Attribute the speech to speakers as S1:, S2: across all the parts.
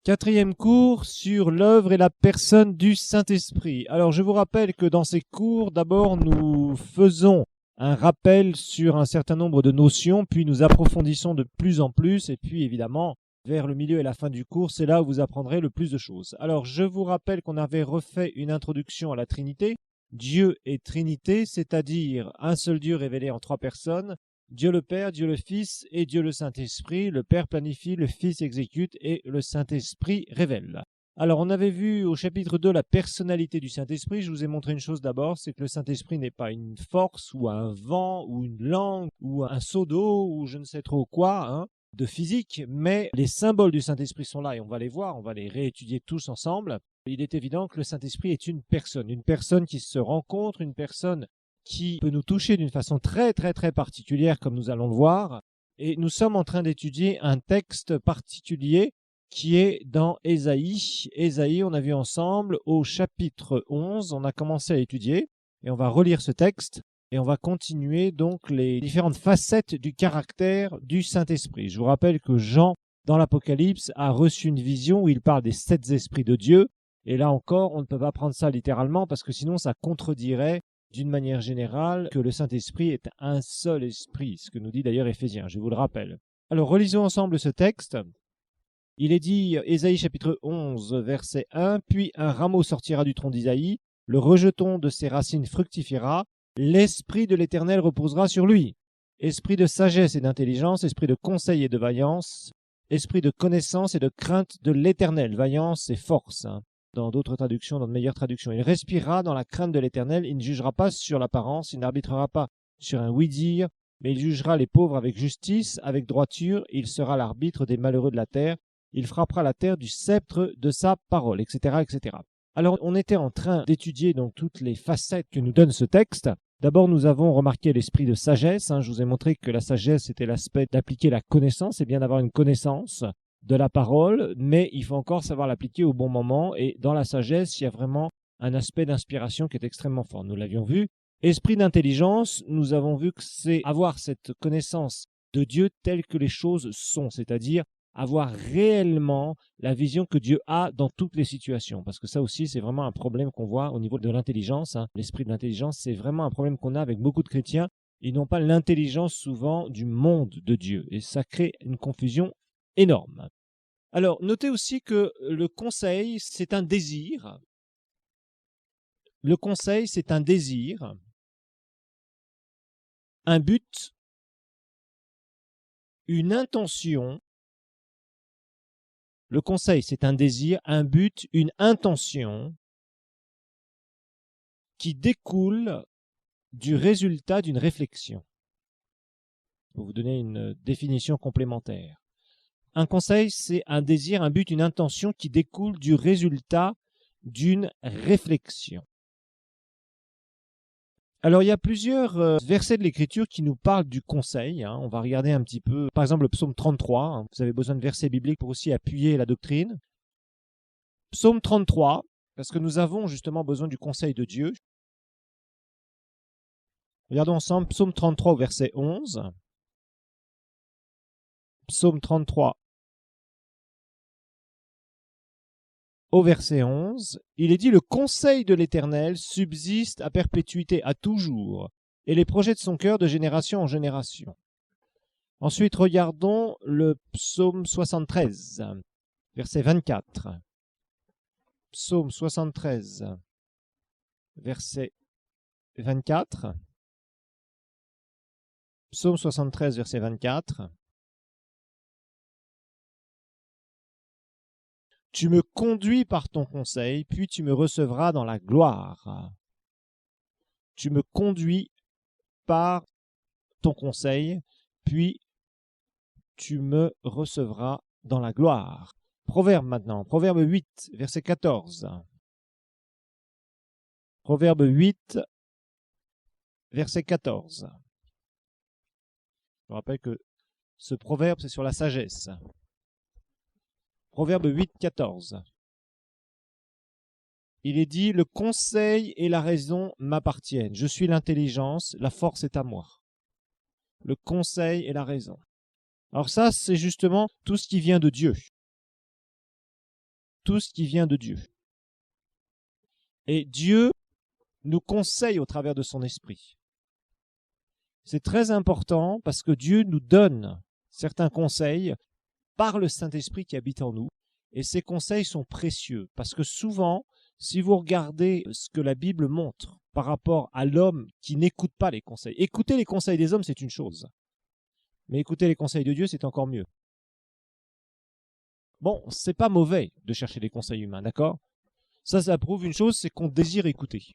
S1: Quatrième cours sur l'œuvre et la personne du Saint-Esprit. Alors, je vous rappelle que dans ces cours, d'abord, nous faisons un rappel sur un certain nombre de notions, puis nous approfondissons de plus en plus, et puis évidemment, vers le milieu et la fin du cours, c'est là où vous apprendrez le plus de choses. Alors, je vous rappelle qu'on avait refait une introduction à la Trinité. Dieu est Trinité, c'est-à-dire un seul Dieu révélé en trois personnes. Dieu le Père, Dieu le Fils et Dieu le Saint-Esprit. Le Père planifie, le Fils exécute et le Saint-Esprit révèle. Alors, on avait vu au chapitre 2 la personnalité du Saint-Esprit. Je vous ai montré une chose d'abord, c'est que le Saint-Esprit n'est pas une force ou un vent ou une langue ou un seau d'eau ou je ne sais trop quoi, de physique, mais les symboles du Saint-Esprit sont là et on va les voir, on va les réétudier tous ensemble. Il est évident que le Saint-Esprit est une personne qui se rencontre, une personne qui peut nous toucher d'une façon très particulière, comme nous allons le voir. Et nous sommes en train d'étudier un texte particulier qui est dans Ésaïe. Ésaïe, on a vu ensemble au chapitre 11, on a commencé à étudier, et on va relire ce texte, et on va continuer donc les différentes facettes du caractère du Saint-Esprit. Je vous rappelle que Jean, dans l'Apocalypse, a reçu une vision où il parle des 7 esprits de Dieu, et là encore, on ne peut pas prendre ça littéralement, parce que sinon ça contredirait d'une manière générale, que le Saint-Esprit est un seul esprit, ce que nous dit d'ailleurs Éphésiens, je vous le rappelle. Alors, relisons ensemble ce texte. Il est dit, Ésaïe chapitre 11, verset 1, « Puis un rameau sortira du tronc d'Isaïe, le rejeton de ses racines fructifiera, l'Esprit de l'Éternel reposera sur lui. Esprit de sagesse et d'intelligence, esprit de conseil et de vaillance, esprit de connaissance et de crainte de l'Éternel. » Vaillance et force, dans d'autres traductions, dans de meilleures traductions. Il respirera dans la crainte de l'Éternel, il ne jugera pas sur l'apparence, il n'arbitrera pas sur un oui-dire, mais il jugera les pauvres avec justice, avec droiture, il sera l'arbitre des malheureux de la terre, il frappera la terre du sceptre de sa parole, etc., etc. Alors, on était en train d'étudier donc toutes les facettes que nous donne ce texte. D'abord, nous avons remarqué l'esprit de sagesse. Je vous ai montré que la sagesse était l'aspect d'appliquer la connaissance, et bien d'avoir une connaissance de la parole, mais il faut encore savoir l'appliquer au bon moment, et dans la sagesse, il y a vraiment un aspect d'inspiration qui est extrêmement fort. Nous l'avions vu. Esprit d'intelligence, nous avons vu que c'est avoir cette connaissance de Dieu telle que les choses sont, c'est-à-dire avoir réellement la vision que Dieu a dans toutes les situations. Parce que ça aussi, c'est vraiment un problème qu'on voit au niveau de l'intelligence. L'esprit de l'intelligence, c'est vraiment un problème qu'on a avec beaucoup de chrétiens. Ils n'ont pas l'intelligence souvent du monde de Dieu. Et ça crée une confusion énorme. Alors, notez aussi que le conseil, c'est un désir. Le conseil, c'est un désir, un but, une intention. Le conseil, c'est un désir, un but, une intention qui découle du résultat d'une réflexion. Pour vous donner une définition complémentaire. Un conseil, c'est un désir, un but, une intention qui découle du résultat d'une réflexion. Alors, il y a plusieurs versets de l'Écriture qui nous parlent du conseil. On va regarder un petit peu, par exemple, le psaume 33. Vous avez besoin de versets bibliques pour aussi appuyer la doctrine. Psaume 33, parce que nous avons justement besoin du conseil de Dieu. Regardons ensemble psaume 33 au verset 11. Psaume 33 au verset 11, il est dit « Le conseil de l'Éternel subsiste à perpétuité, à toujours, et les projets de son cœur de génération en génération. » Ensuite, regardons le psaume 73, verset 24. Psaume 73, verset 24. Psaume 73, verset 24. Tu me conduis par ton conseil, puis tu me recevras dans la gloire. Tu me conduis par ton conseil, puis tu me recevras dans la gloire. Proverbe maintenant, Proverbe 8, verset 14. Proverbe 8, verset 14. Je vous rappelle que ce proverbe, c'est sur la sagesse. Proverbe 8, 14. Il est dit « Le conseil et la raison m'appartiennent. Je suis l'intelligence, la force est à moi. » Le conseil et la raison. Alors ça, c'est justement tout ce qui vient de Dieu. tout ce qui vient de Dieu. Et Dieu nous conseille au travers de son esprit. C'est très important parce que Dieu nous donne certains conseils par le Saint-Esprit qui habite en nous. Et ces conseils sont précieux parce que souvent, si vous regardez ce que la Bible montre par rapport à l'homme qui n'écoute pas les conseils, écouter les conseils des hommes, c'est une chose. Mais écouter les conseils de Dieu, c'est encore mieux. Bon, c'est pas mauvais de chercher les conseils humains, d'accord? Ça prouve une chose, c'est qu'on désire écouter.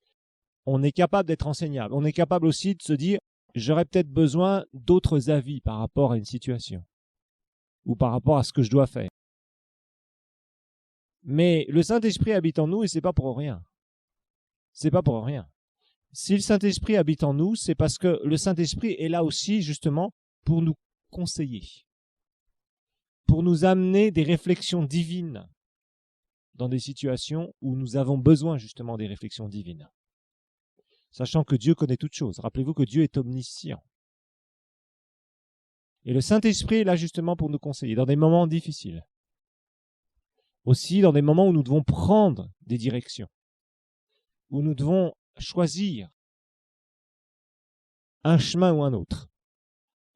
S1: On est capable d'être enseignable. On est capable aussi de se dire, j'aurais peut-être besoin d'autres avis par rapport à une situation ou par rapport à ce que je dois faire. Mais le Saint-Esprit habite en nous et c'est pas pour rien. C'est pas pour rien. Si le Saint-Esprit habite en nous, c'est parce que le Saint-Esprit est là aussi justement pour nous conseiller, pour nous amener des réflexions divines dans des situations où nous avons besoin justement des réflexions divines. Sachant que Dieu connaît toutes choses. Rappelez-vous que Dieu est omniscient. Et le Saint-Esprit est là justement pour nous conseiller dans des moments difficiles. Aussi dans des moments où nous devons prendre des directions, où nous devons choisir un chemin ou un autre.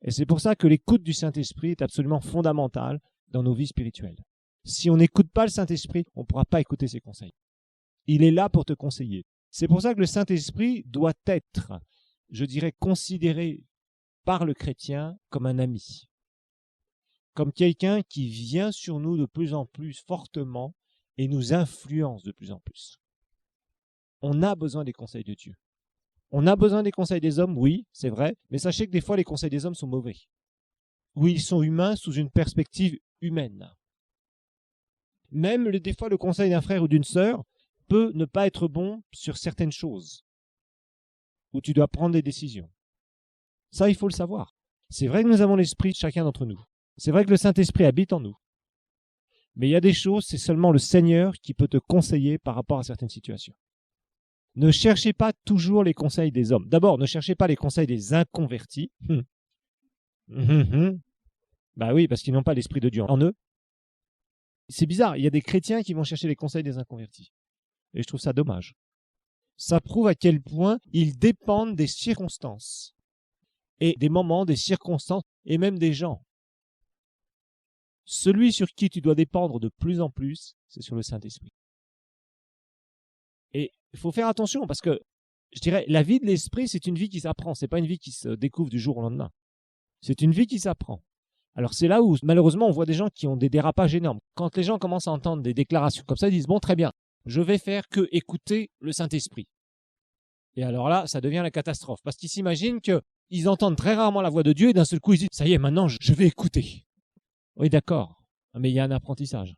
S1: Et c'est pour ça que l'écoute du Saint-Esprit est absolument fondamentale dans nos vies spirituelles. Si on n'écoute pas le Saint-Esprit, on ne pourra pas écouter ses conseils. Il est là pour te conseiller. C'est pour ça que le Saint-Esprit doit être, je dirais, considéré par le chrétien comme un ami, comme quelqu'un qui vient sur nous de plus en plus fortement et nous influence de plus en plus. On a besoin des conseils de Dieu. On a besoin des conseils des hommes, oui, c'est vrai, mais sachez que des fois les conseils des hommes sont mauvais. Oui, ils sont humains sous une perspective humaine. Même des fois le conseil d'un frère ou d'une sœur peut ne pas être bon sur certaines choses, où tu dois prendre des décisions. Ça, il faut le savoir. C'est vrai que nous avons l'esprit de chacun d'entre nous. C'est vrai que le Saint-Esprit habite en nous. Mais il y a des choses, c'est seulement le Seigneur qui peut te conseiller par rapport à certaines situations. Ne cherchez pas toujours les conseils des hommes. D'abord, ne cherchez pas les conseils des inconvertis. Bah oui, parce qu'ils n'ont pas l'Esprit de Dieu en eux. C'est bizarre, il y a des chrétiens qui vont chercher les conseils des inconvertis. Et je trouve ça dommage. Ça prouve à quel point ils dépendent des circonstances. Et des moments, des circonstances, et même des gens. Celui sur qui tu dois dépendre de plus en plus, c'est sur le Saint-Esprit. Et il faut faire attention parce que, je dirais, la vie de l'esprit, c'est une vie qui s'apprend. C'est pas une vie qui se découvre du jour au lendemain. C'est une vie qui s'apprend. Alors c'est là où, malheureusement, on voit des gens qui ont des dérapages énormes. Quand les gens commencent à entendre des déclarations comme ça, ils disent, bon, très bien, je vais faire que écouter le Saint-Esprit. Et alors là, ça devient la catastrophe. Parce qu'ils s'imaginent qu'ils entendent très rarement la voix de Dieu et d'un seul coup, ils disent, ça y est, maintenant, je vais écouter. Oui, d'accord. Mais il y a un apprentissage.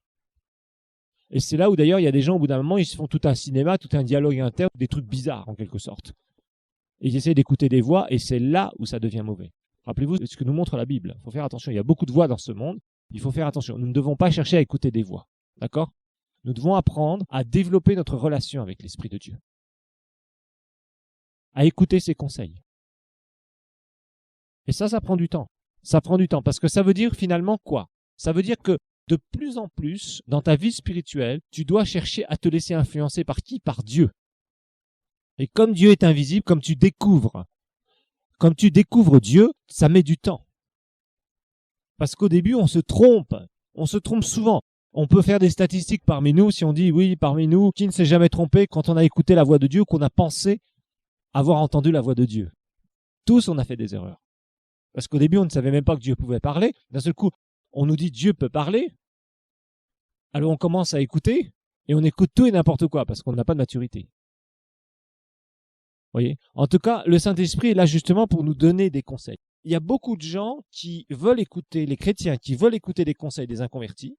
S1: Et c'est là où d'ailleurs il y a des gens au bout d'un moment, ils se font tout un cinéma, tout un dialogue interne, des trucs bizarres en quelque sorte. Et ils essaient d'écouter des voix et c'est là où ça devient mauvais. Rappelez-vous ce que nous montre la Bible. Il faut faire attention, il y a beaucoup de voix dans ce monde. Il faut faire attention. Nous ne devons pas chercher à écouter des voix. D'accord? Nous devons apprendre à développer notre relation avec l'Esprit de Dieu. À écouter ses conseils. Et ça prend du temps. Ça prend du temps parce que ça veut dire finalement quoi? Ça veut dire que de plus en plus, dans ta vie spirituelle, tu dois chercher à te laisser influencer par qui? Par Dieu. Et comme Dieu est invisible, comme tu découvres Dieu, ça met du temps. Parce qu'au début, on se trompe souvent. On peut faire des statistiques parmi nous, si on dit, oui, parmi nous, qui ne s'est jamais trompé quand on a écouté la voix de Dieu, qu'on a pensé avoir entendu la voix de Dieu. Tous, on a fait des erreurs. Parce qu'au début, on ne savait même pas que Dieu pouvait parler. D'un seul coup, on nous dit Dieu peut parler. Alors on commence à écouter et on écoute tout et n'importe quoi parce qu'on n'a pas de maturité. Voyez ? En tout cas, le Saint-Esprit est là justement pour nous donner des conseils. Il y a beaucoup de gens qui veulent écouter, les chrétiens qui veulent écouter des conseils des inconvertis.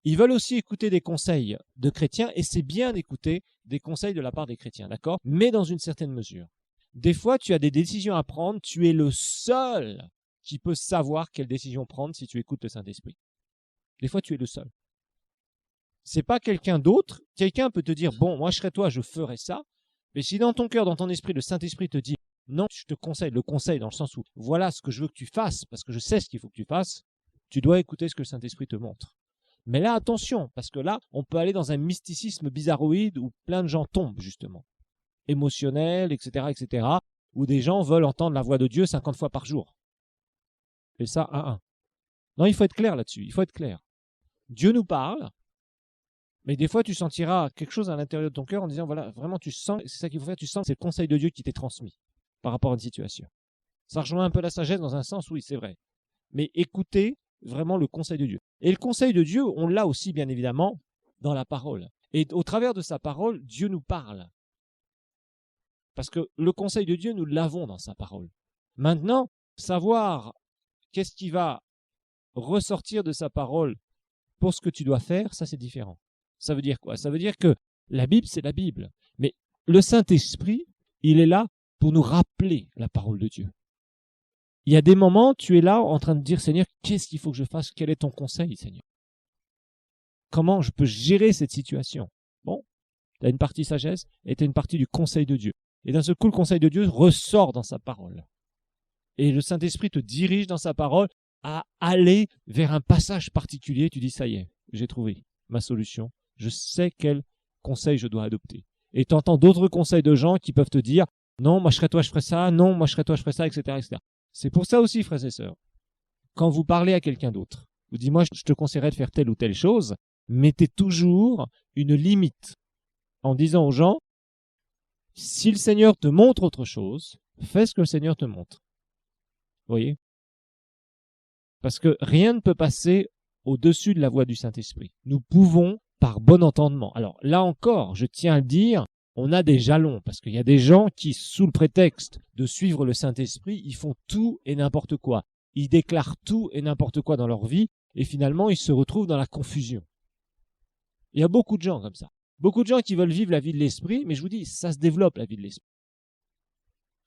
S1: Ils veulent aussi écouter des conseils de chrétiens et c'est bien d'écouter des conseils de la part des chrétiens, d'accord ? Mais dans une certaine mesure. Des fois, tu as des décisions à prendre, tu es le seul qui peut savoir quelle décision prendre si tu écoutes le Saint-Esprit. Des fois, tu es le seul. C'est pas quelqu'un d'autre. Quelqu'un peut te dire, bon, moi je serais toi, je ferais ça. Mais si dans ton cœur, dans ton esprit, le Saint-Esprit te dit, non, je te conseille, le conseil dans le sens où, voilà ce que je veux que tu fasses, parce que je sais ce qu'il faut que tu fasses, tu dois écouter ce que le Saint-Esprit te montre. Mais là, attention, parce que là, on peut aller dans un mysticisme bizarroïde où plein de gens tombent, justement. Émotionnel, etc., etc., où des gens veulent entendre la voix de Dieu 50 fois par jour. Et ça, un. Non, il faut être clair là-dessus, il faut être clair. Dieu nous parle, mais des fois, tu sentiras quelque chose à l'intérieur de ton cœur en disant, voilà, vraiment, tu sens, c'est ça qu'il faut faire, tu sens que c'est le conseil de Dieu qui t'est transmis par rapport à une situation. Ça rejoint un peu la sagesse dans un sens, oui, c'est vrai. Mais écoutez vraiment le conseil de Dieu. Et le conseil de Dieu, on l'a aussi, bien évidemment, dans la parole. Et au travers de sa parole, Dieu nous parle. Parce que le conseil de Dieu, nous l'avons dans sa parole. Maintenant, savoir qu'est-ce qui va ressortir de sa parole pour ce que tu dois faire, ça c'est différent. Ça veut dire quoi? Ça veut dire que la Bible, c'est la Bible. Mais le Saint-Esprit, il est là pour nous rappeler la parole de Dieu. Il y a des moments, tu es là en train de dire, Seigneur, qu'est-ce qu'il faut que je fasse? Quel est ton conseil, Seigneur? Comment je peux gérer cette situation? Bon, tu as une partie sagesse et tu as une partie du conseil de Dieu. Et d'un seul coup, le conseil de Dieu ressort dans sa parole. Et le Saint-Esprit te dirige dans sa parole à aller vers un passage particulier. Tu dis, ça y est, j'ai trouvé ma solution. Je sais quel conseil je dois adopter. Et tu entends d'autres conseils de gens qui peuvent te dire, non, moi je serais toi, je ferais ça, non, moi je serais toi, je ferais ça, etc., etc. C'est pour ça aussi, frères et sœurs, quand vous parlez à quelqu'un d'autre, vous dites, moi je te conseillerais de faire telle ou telle chose, mettez toujours une limite en disant aux gens, si le Seigneur te montre autre chose, fais ce que le Seigneur te montre. Vous voyez? Parce que rien ne peut passer au-dessus de la voix du Saint-Esprit. Nous pouvons, par bon entendement. Alors là encore, je tiens à le dire, on a des jalons, parce qu'il y a des gens qui, sous le prétexte de suivre le Saint-Esprit, ils font tout et n'importe quoi. Ils déclarent tout et n'importe quoi dans leur vie, et finalement, ils se retrouvent dans la confusion. Il y a beaucoup de gens comme ça. Beaucoup de gens qui veulent vivre la vie de l'Esprit, mais je vous dis, ça se développe la vie de l'Esprit.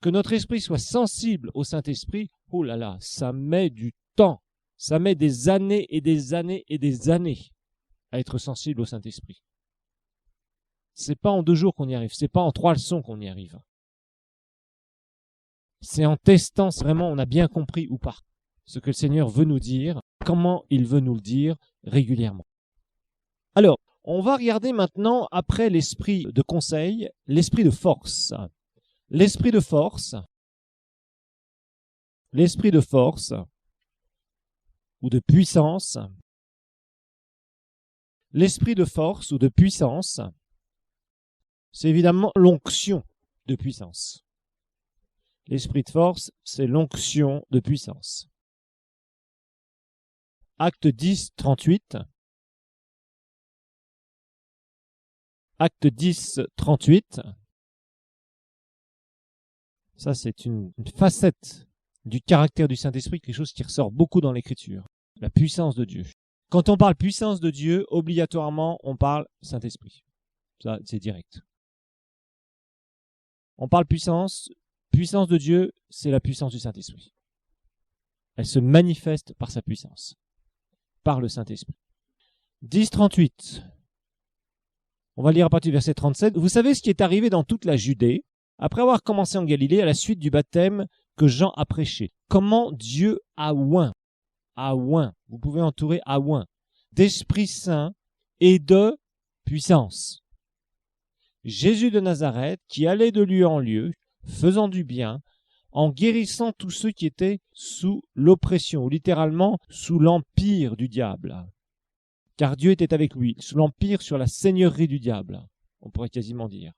S1: Que notre esprit soit sensible au Saint-Esprit, oh là là, ça met du temps. Ça met des années et des années et des années à être sensible au Saint-Esprit. C'est pas en 2 jours qu'on y arrive, c'est pas en 3 leçons qu'on y arrive. C'est en testant si vraiment on a bien compris ou pas ce que le Seigneur veut nous dire, comment il veut nous le dire régulièrement. Alors, on va regarder maintenant, après l'esprit de conseil, l'esprit de force. L'esprit de force, ou de puissance, l'esprit de force ou de puissance, c'est évidemment l'onction de puissance. L'esprit de force, c'est l'onction de puissance. Acte 10, 38. Acte 10, 38. Ça, c'est une facette du caractère du Saint-Esprit, quelque chose qui ressort beaucoup dans l'Écriture. La puissance de Dieu. Quand on parle puissance de Dieu, obligatoirement, on parle Saint-Esprit. Ça, c'est direct. On parle puissance de Dieu, c'est la puissance du Saint-Esprit. Elle se manifeste par sa puissance, par le Saint-Esprit. 10, 38. On va lire à partir du verset 37. Vous savez ce qui est arrivé dans toute la Judée, après avoir commencé en Galilée à la suite du baptême que Jean a prêché. Comment Dieu a oint, vous pouvez entourer à oint, d'Esprit Saint et de puissance. Jésus de Nazareth, qui allait de lieu en lieu, faisant du bien, en guérissant tous ceux qui étaient sous l'oppression, ou littéralement sous l'empire du diable. Car Dieu était avec lui, sous l'empire sur la seigneurie du diable, on pourrait quasiment dire.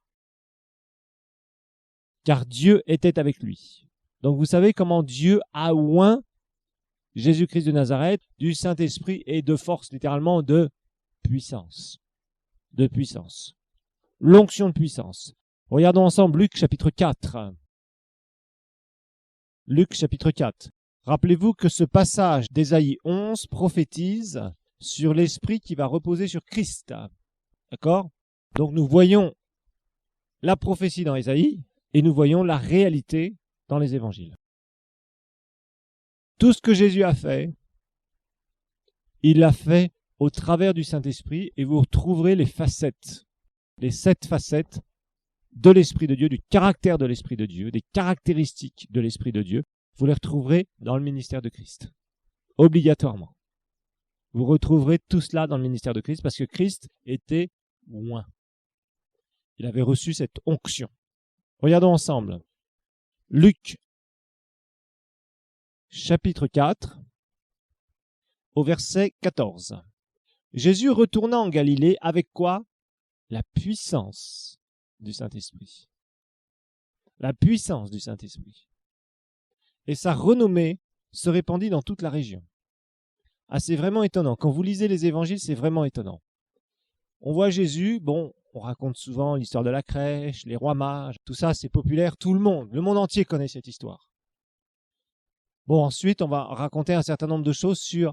S1: Car Dieu était avec lui. Donc vous savez comment Dieu a oint Jésus-Christ de Nazareth du Saint-Esprit et de force, littéralement de puissance. De puissance. L'onction de puissance. Regardons ensemble Luc chapitre 4. Luc chapitre 4. Rappelez-vous que ce passage d'Ésaïe 11 prophétise sur l'Esprit qui va reposer sur Christ. D'accord? Donc nous voyons la prophétie dans Ésaïe et nous voyons la réalité dans les évangiles. Tout ce que Jésus a fait, il l'a fait au travers du Saint-Esprit et vous retrouverez les facettes, les 7 facettes de l'Esprit de Dieu, du caractère de l'Esprit de Dieu, des caractéristiques de l'Esprit de Dieu. Vous les retrouverez dans le ministère de Christ, obligatoirement. Vous retrouverez tout cela dans le ministère de Christ parce que Christ était oint. Il avait reçu cette onction. Regardons ensemble. Luc, chapitre 4, au verset 14. Jésus retourna en Galilée avec quoi? La puissance du Saint-Esprit. La puissance du Saint-Esprit. Et sa renommée se répandit dans toute la région. Ah, c'est vraiment étonnant. Quand vous lisez les évangiles, c'est vraiment étonnant. On voit Jésus, bon, on raconte souvent l'histoire de la crèche, les rois mages, tout ça, c'est populaire, tout le monde entier connaît cette histoire. Bon, ensuite, on va raconter un certain nombre de choses sur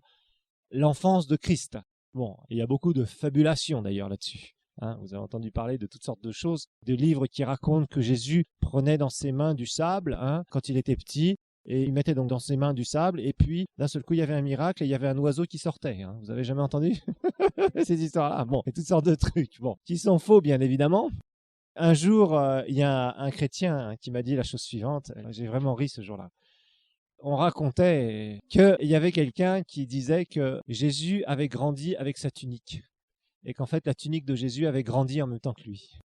S1: l'enfance de Christ. Bon, il y a beaucoup de fabulations d'ailleurs là-dessus. Hein, vous avez entendu parler de toutes sortes de choses, de livres qui racontent que Jésus prenait dans ses mains du sable quand il était petit, et il mettait donc dans ses mains du sable, et puis d'un seul coup il y avait un miracle et il y avait un oiseau qui sortait. Vous avez jamais entendu ces histoires-là? Bon, et toutes sortes de trucs, bon, qui sont faux bien évidemment. Un jour, il y a un chrétien qui m'a dit la chose suivante. J'ai vraiment ri ce jour-là. On racontait qu'il y avait quelqu'un qui disait que Jésus avait grandi avec sa tunique et qu'en fait la tunique de Jésus avait grandi en même temps que lui.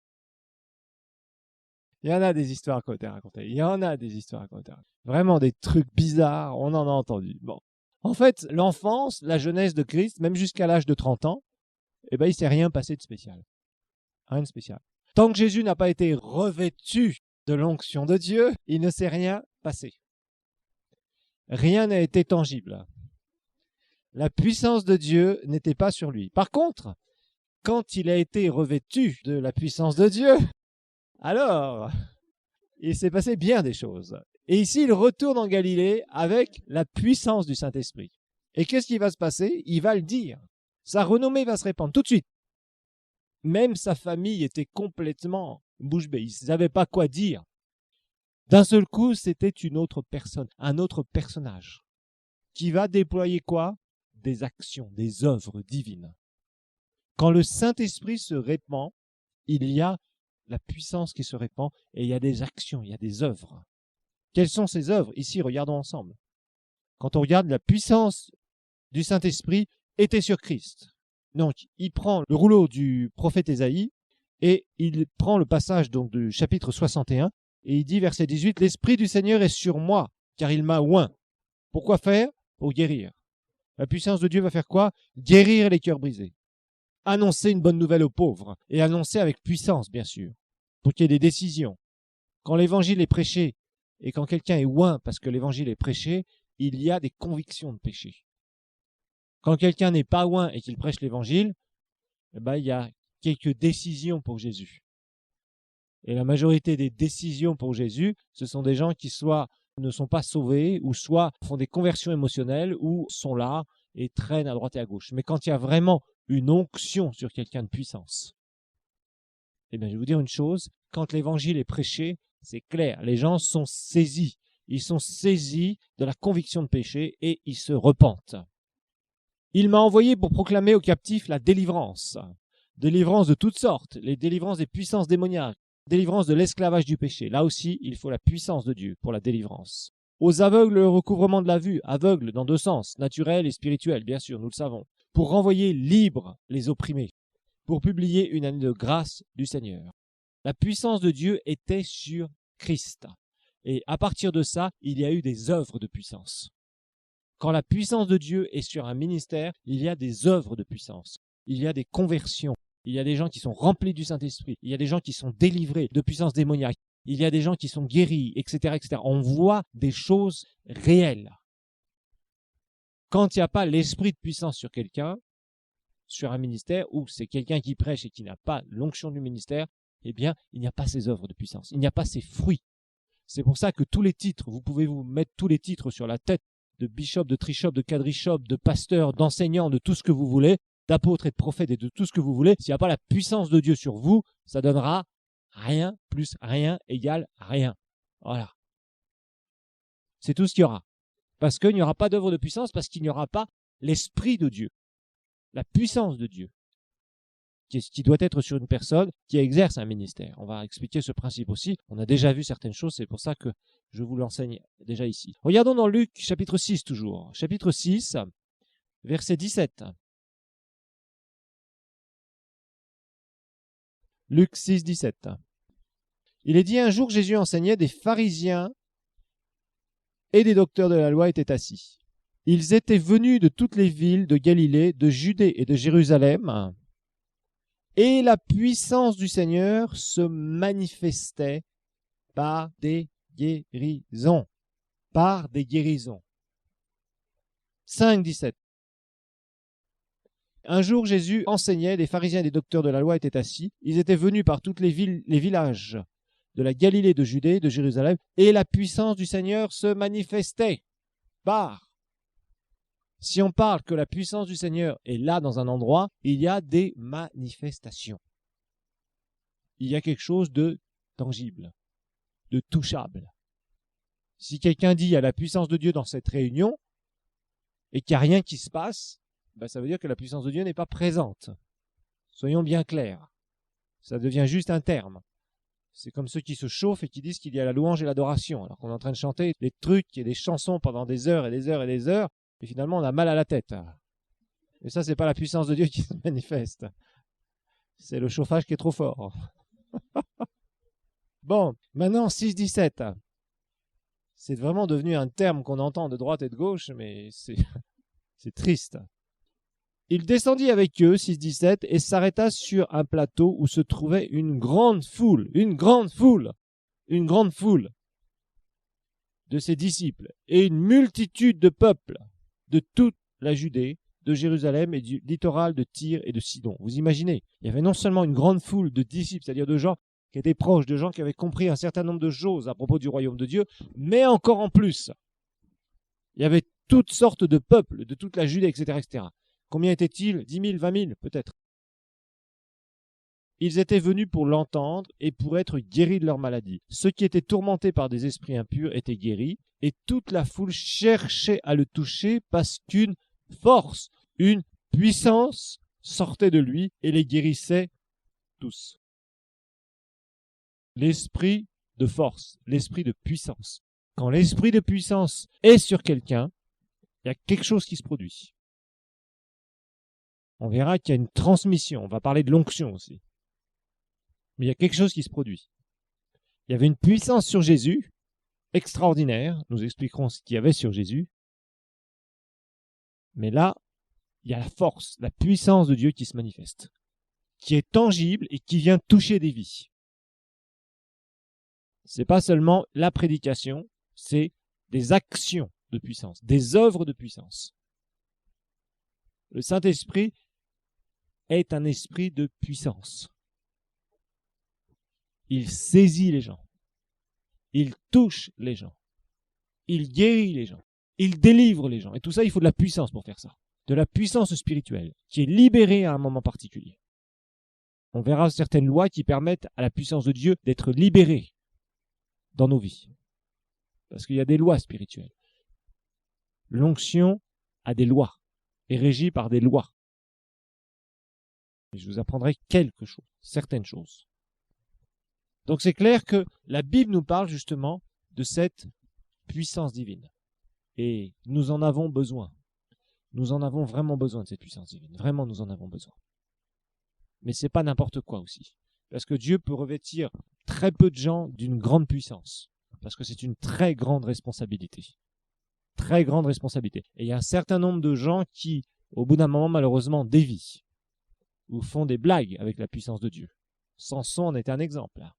S1: Il y en a des histoires qui ont été racontées. Il y en a des histoires qui ont été racontées. Vraiment des trucs bizarres, on en a entendu. Bon. En fait, l'enfance, la jeunesse de Christ, même jusqu'à l'âge de 30 ans, il ne s'est rien passé de spécial. Rien de spécial. Tant que Jésus n'a pas été revêtu de l'onction de Dieu, il ne s'est rien passé. Rien n'a été tangible. La puissance de Dieu n'était pas sur lui. Par contre, quand il a été revêtu de la puissance de Dieu, alors, il s'est passé bien des choses. Et ici, il retourne en Galilée avec la puissance du Saint-Esprit. Et qu'est-ce qui va se passer? Il va le dire. Sa renommée va se répandre tout de suite. Même sa famille était complètement bouche bée. Ils ne savaient pas quoi dire. D'un seul coup, c'était une autre personne, un autre personnage, qui va déployer quoi? Des actions, des œuvres divines. Quand le Saint-Esprit se répand, il y a la puissance qui se répand et il y a des actions, il y a des œuvres. Quelles sont ces œuvres? Ici, regardons ensemble. Quand on regarde, la puissance du Saint-Esprit était sur Christ. Donc, il prend le rouleau du prophète Ésaïe et il prend le passage donc du chapitre 61 et il dit, verset 18, « L'Esprit du Seigneur est sur moi, car il m'a oint. » Pourquoi faire? Pour guérir. La puissance de Dieu va faire quoi? Guérir les cœurs brisés. Annoncer une bonne nouvelle aux pauvres, et annoncer avec puissance, bien sûr, pour qu'il y ait des décisions. Quand l'évangile est prêché, et quand quelqu'un est oint parce que l'évangile est prêché, il y a des convictions de péché. Quand quelqu'un n'est pas oint et qu'il prêche l'évangile, il y a quelques décisions pour Jésus. Et la majorité des décisions pour Jésus, ce sont des gens qui soit ne sont pas sauvés, ou soit font des conversions émotionnelles, ou sont là et traînent à droite et à gauche. Mais quand il y a vraiment une onction sur quelqu'un de puissance, je vais vous dire une chose, quand l'évangile est prêché, c'est clair, les gens sont saisis. Ils sont saisis de la conviction de péché et ils se repentent. Il m'a envoyé pour proclamer aux captifs la délivrance. Délivrance de toutes sortes, les délivrances des puissances démoniaques, délivrance de l'esclavage du péché. Là aussi, il faut la puissance de Dieu pour la délivrance. Aux aveugles, le recouvrement de la vue, aveugle dans deux sens, naturel et spirituel, bien sûr, nous le savons. Pour renvoyer libres les opprimés, pour publier une année de grâce du Seigneur. La puissance de Dieu était sur Christ. Et à partir de ça, il y a eu des œuvres de puissance. Quand la puissance de Dieu est sur un ministère, il y a des œuvres de puissance. Il y a des conversions. Il y a des gens qui sont remplis du Saint-Esprit. Il y a des gens qui sont délivrés de puissance démoniaque. Il y a des gens qui sont guéris, etc., etc. On voit des choses réelles. Quand il n'y a pas l'esprit de puissance sur quelqu'un, sur un ministère, ou c'est quelqu'un qui prêche et qui n'a pas l'onction du ministère, il n'y a pas ces œuvres de puissance. Il n'y a pas ces fruits. C'est pour ça que tous les titres, vous pouvez vous mettre tous les titres sur la tête de bishop, de trishop, de quadrishop, de pasteur, d'enseignant, de tout ce que vous voulez, d'apôtre et de prophète et de tout ce que vous voulez. S'il n'y a pas la puissance de Dieu sur vous, ça donnera rien plus rien égale rien. Voilà. C'est tout ce qu'il y aura. Parce qu'il n'y aura pas d'œuvre de puissance, parce qu'il n'y aura pas l'esprit de Dieu, la puissance de Dieu, qui doit être sur une personne qui exerce un ministère. On va expliquer ce principe aussi. On a déjà vu certaines choses, c'est pour ça que je vous l'enseigne déjà ici. Regardons dans Luc, chapitre 6 toujours. Chapitre 6, verset 17. Luc 6, 17. Il est dit un jour, Jésus enseignait, des pharisiens et des docteurs de la loi étaient assis. Ils étaient venus de toutes les villes de Galilée, de Judée et de Jérusalem, et la puissance du Seigneur se manifestait par des guérisons. Par des guérisons. 5, 17. Un jour, Jésus enseignait, des pharisiens et des docteurs de la loi étaient assis. Ils étaient venus par toutes les villes, les villages de la Galilée, de Judée, de Jérusalem, et la puissance du Seigneur se manifestait par. Si on parle que la puissance du Seigneur est là dans un endroit, il y a des manifestations. Il y a quelque chose de tangible, de touchable. Si quelqu'un dit il y a la puissance de Dieu dans cette réunion et qu'il n'y a rien qui se passe, ben ça veut dire que la puissance de Dieu n'est pas présente. Soyons bien clairs. Ça devient juste un terme. C'est comme ceux qui se chauffent et qui disent qu'il y a la louange et l'adoration, alors qu'on est en train de chanter des trucs et des chansons pendant des heures et des heures et des heures, et finalement on a mal à la tête. Et ça, c'est pas la puissance de Dieu qui se manifeste. C'est le chauffage qui est trop fort. Bon, maintenant 6-17. C'est vraiment devenu un terme qu'on entend de droite et de gauche, mais c'est triste. Il descendit avec eux, 6-17, et s'arrêta sur un plateau où se trouvait une grande foule de ses disciples, et une multitude de peuples de toute la Judée, de Jérusalem et du littoral de Tyr et de Sidon. Vous imaginez, il y avait non seulement une grande foule de disciples, c'est-à-dire de gens qui étaient proches, de gens qui avaient compris un certain nombre de choses à propos du royaume de Dieu, mais encore en plus, il y avait toutes sortes de peuples de toute la Judée, etc., etc. Combien étaient-ils? 10 000, 20 000, peut-être. Ils étaient venus pour l'entendre et pour être guéris de leur maladie. Ceux qui étaient tourmentés par des esprits impurs étaient guéris, et toute la foule cherchait à le toucher parce qu'une force, une puissance sortait de lui et les guérissait tous. L'esprit de force, l'esprit de puissance. Quand l'esprit de puissance est sur quelqu'un, il y a quelque chose qui se produit. On verra qu'il y a une transmission. On va parler de l'onction aussi. Mais il y a quelque chose qui se produit. Il y avait une puissance sur Jésus, extraordinaire. Nous expliquerons ce qu'il y avait sur Jésus. Mais là, il y a la force, la puissance de Dieu qui se manifeste, qui est tangible et qui vient toucher des vies. C'est pas seulement la prédication, c'est des actions de puissance, des œuvres de puissance. Le Saint-Esprit est un esprit de puissance. Il saisit les gens. Il touche les gens. Il guérit les gens. Il délivre les gens. Et tout ça, il faut de la puissance pour faire ça. De la puissance spirituelle, qui est libérée à un moment particulier. On verra certaines lois qui permettent à la puissance de Dieu d'être libérée dans nos vies. Parce qu'il y a des lois spirituelles. L'onction a des lois, est régie par des lois. Et je vous apprendrai quelque chose, certaines choses. Donc c'est clair que la Bible nous parle justement de cette puissance divine. Et nous en avons besoin. Nous en avons vraiment besoin de cette puissance divine. Vraiment, nous en avons besoin. Mais c'est pas n'importe quoi aussi. Parce que Dieu peut revêtir très peu de gens d'une grande puissance. Parce que c'est une très grande responsabilité. Très grande responsabilité. Et il y a un certain nombre de gens qui, au bout d'un moment, malheureusement, dévient. Ou font des blagues avec la puissance de Dieu. Samson en était un exemple. Là.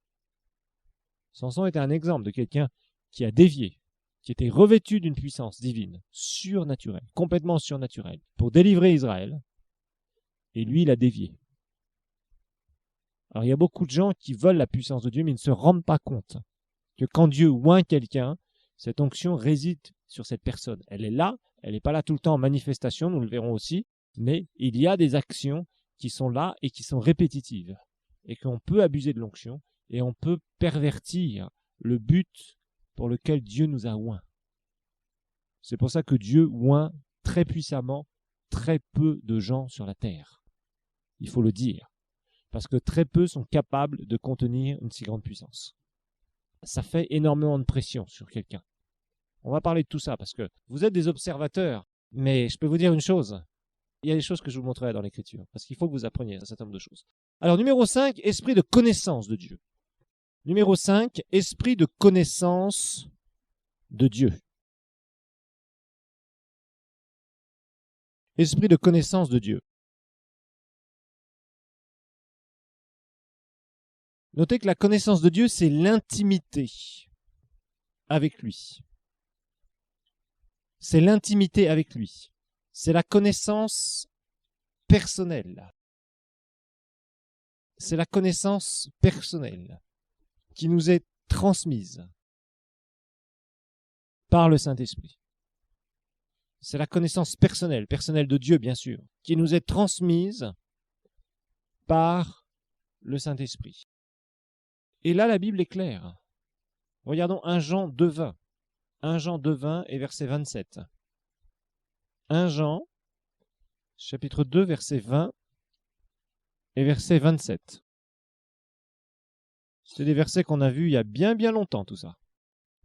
S1: Samson était un exemple de quelqu'un qui a dévié, qui était revêtu d'une puissance divine, surnaturelle, complètement surnaturelle, pour délivrer Israël. Et lui, il a dévié. Alors il y a beaucoup de gens qui veulent la puissance de Dieu, mais ils ne se rendent pas compte que quand Dieu oint quelqu'un, cette onction réside sur cette personne. Elle est là, elle n'est pas là tout le temps en manifestation, nous le verrons aussi, mais il y a des actions qui sont là et qui sont répétitives, et qu'on peut abuser de l'onction, et on peut pervertir le but pour lequel Dieu nous a oints. C'est pour ça que Dieu oint très puissamment très peu de gens sur la terre. Il faut le dire, parce que très peu sont capables de contenir une si grande puissance. Ça fait énormément de pression sur quelqu'un. On va parler de tout ça, parce que vous êtes des observateurs, mais je peux vous dire une chose, Il y a des choses que je vous montrerai dans l'Écriture, parce qu'il faut que vous appreniez un certain nombre de choses. Alors, numéro 5, esprit de connaissance de Dieu. Numéro 5, esprit de connaissance de Dieu. Esprit de connaissance de Dieu. Notez que la connaissance de Dieu, c'est l'intimité avec lui. C'est l'intimité avec lui. C'est la connaissance personnelle. C'est la connaissance personnelle qui nous est transmise par le Saint-Esprit. C'est la connaissance personnelle de Dieu, bien sûr, qui nous est transmise par le Saint-Esprit. Et là, la Bible est claire. Regardons 1 Jean 2,20. 1 Jean 2,20 et verset 27. 1 Jean, chapitre 2, verset 20 et verset 27. C'est des versets qu'on a vus il y a bien longtemps, tout ça.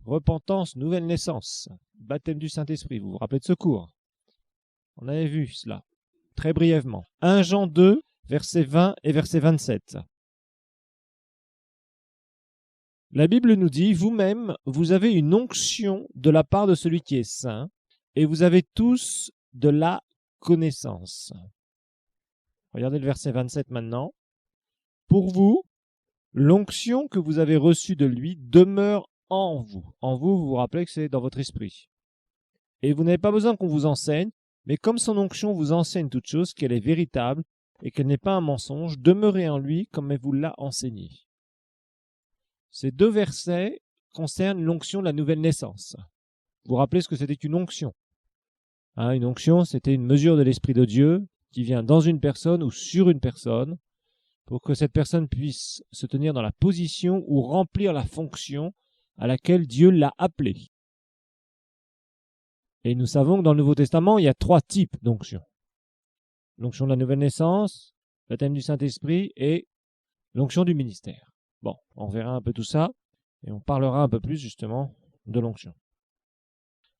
S1: Repentance, nouvelle naissance, baptême du Saint-Esprit. Vous vous rappelez de ce cours? On avait vu cela, très brièvement. 1 Jean 2, verset 20 et verset 27. La Bible nous dit, vous-même, vous avez une onction de la part de celui qui est saint, et vous avez tous de la connaissance. Regardez le verset 27 maintenant. Pour vous, l'onction que vous avez reçue de lui demeure en vous. En vous, vous vous rappelez que c'est dans votre esprit. Et vous n'avez pas besoin qu'on vous enseigne, mais comme son onction vous enseigne toute chose, qu'elle est véritable et qu'elle n'est pas un mensonge, demeurez en lui comme elle vous l'a enseigné. Ces deux versets concernent l'onction de la nouvelle naissance. Vous vous rappelez ce que c'était qu'une onction? Une onction, c'était une mesure de l'Esprit de Dieu qui vient dans une personne ou sur une personne pour que cette personne puisse se tenir dans la position ou remplir la fonction à laquelle Dieu l'a appelée. Et nous savons que dans le Nouveau Testament, il y a 3 types d'onction. L'onction de la nouvelle naissance, le baptême du Saint-Esprit et l'onction du ministère. Bon, on verra un peu tout ça et on parlera un peu plus justement de l'onction.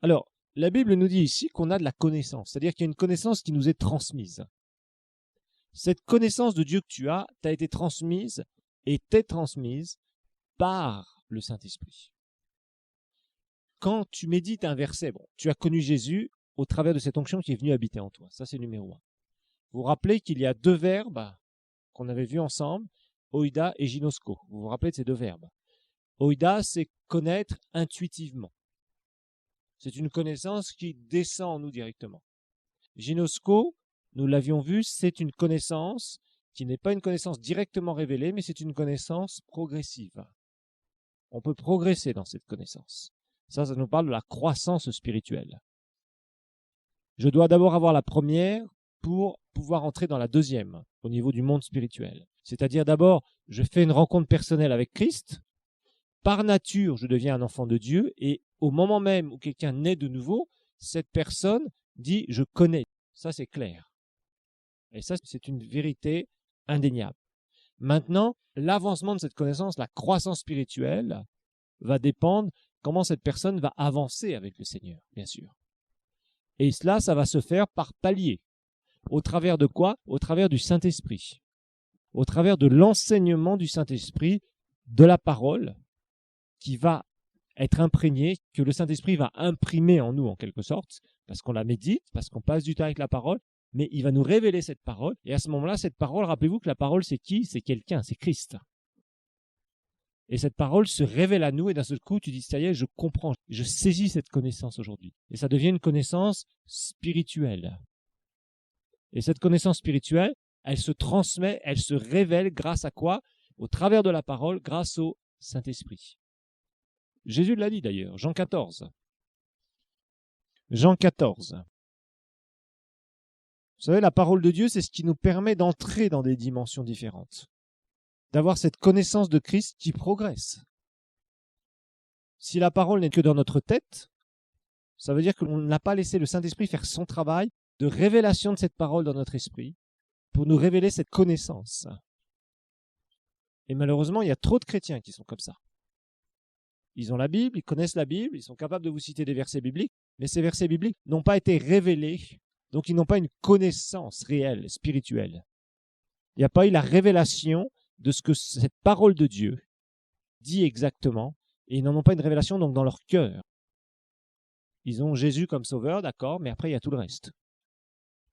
S1: Alors, la Bible nous dit ici qu'on a de la connaissance, c'est-à-dire qu'il y a une connaissance qui nous est transmise. Cette connaissance de Dieu que tu as t'a été transmise et t'est transmise par le Saint-Esprit. Quand tu médites un verset, tu as connu Jésus au travers de cette onction qui est venue habiter en toi. Ça, c'est numéro 1. Vous vous rappelez qu'il y a 2 verbes qu'on avait vus ensemble, oida et ginosko. Vous vous rappelez de ces 2 verbes. Oida, c'est connaître intuitivement. C'est une connaissance qui descend en nous directement. Ginosko, nous l'avions vu, c'est une connaissance qui n'est pas une connaissance directement révélée, mais c'est une connaissance progressive. On peut progresser dans cette connaissance. Ça nous parle de la croissance spirituelle. Je dois d'abord avoir la première pour pouvoir entrer dans la deuxième, au niveau du monde spirituel. C'est-à-dire d'abord, je fais une rencontre personnelle avec Christ. Par nature, je deviens un enfant de Dieu et au moment même où quelqu'un naît de nouveau, cette personne dit « je connais ». Ça, c'est clair. Et ça, c'est une vérité indéniable. Maintenant, l'avancement de cette connaissance, la croissance spirituelle, va dépendre comment cette personne va avancer avec le Seigneur, bien sûr. Et cela, ça va se faire par paliers. Au travers de quoi? Au travers du Saint-Esprit. Au travers de l'enseignement du Saint-Esprit, de la parole, qui va être imprégnée, que le Saint-Esprit va imprimer en nous en quelque sorte, parce qu'on la médite, parce qu'on passe du temps avec la parole, mais il va nous révéler cette parole. Et à ce moment-là, cette parole, rappelez-vous que la parole, c'est qui? C'est quelqu'un, c'est Christ. Et cette parole se révèle à nous et d'un seul coup, tu dis, ça y est, je comprends, je saisis cette connaissance aujourd'hui. Et ça devient une connaissance spirituelle. Et cette connaissance spirituelle, elle se transmet, elle se révèle grâce à quoi? Au travers de la parole, grâce au Saint-Esprit. Jésus l'a dit d'ailleurs, Jean 14. Jean 14. Vous savez, la parole de Dieu, c'est ce qui nous permet d'entrer dans des dimensions différentes. D'avoir cette connaissance de Christ qui progresse. Si la parole n'est que dans notre tête, ça veut dire qu'on n'a pas laissé le Saint-Esprit faire son travail de révélation de cette parole dans notre esprit pour nous révéler cette connaissance. Et malheureusement, il y a trop de chrétiens qui sont comme ça. Ils ont la Bible, ils connaissent la Bible, ils sont capables de vous citer des versets bibliques, mais ces versets bibliques n'ont pas été révélés Donc ils n'ont pas une connaissance réelle, spirituelle. Il n'y a pas eu la révélation de ce que cette parole de Dieu dit exactement, et ils n'en ont pas une révélation donc dans leur cœur. Ils ont Jésus comme sauveur, d'accord, mais après il y a tout le reste.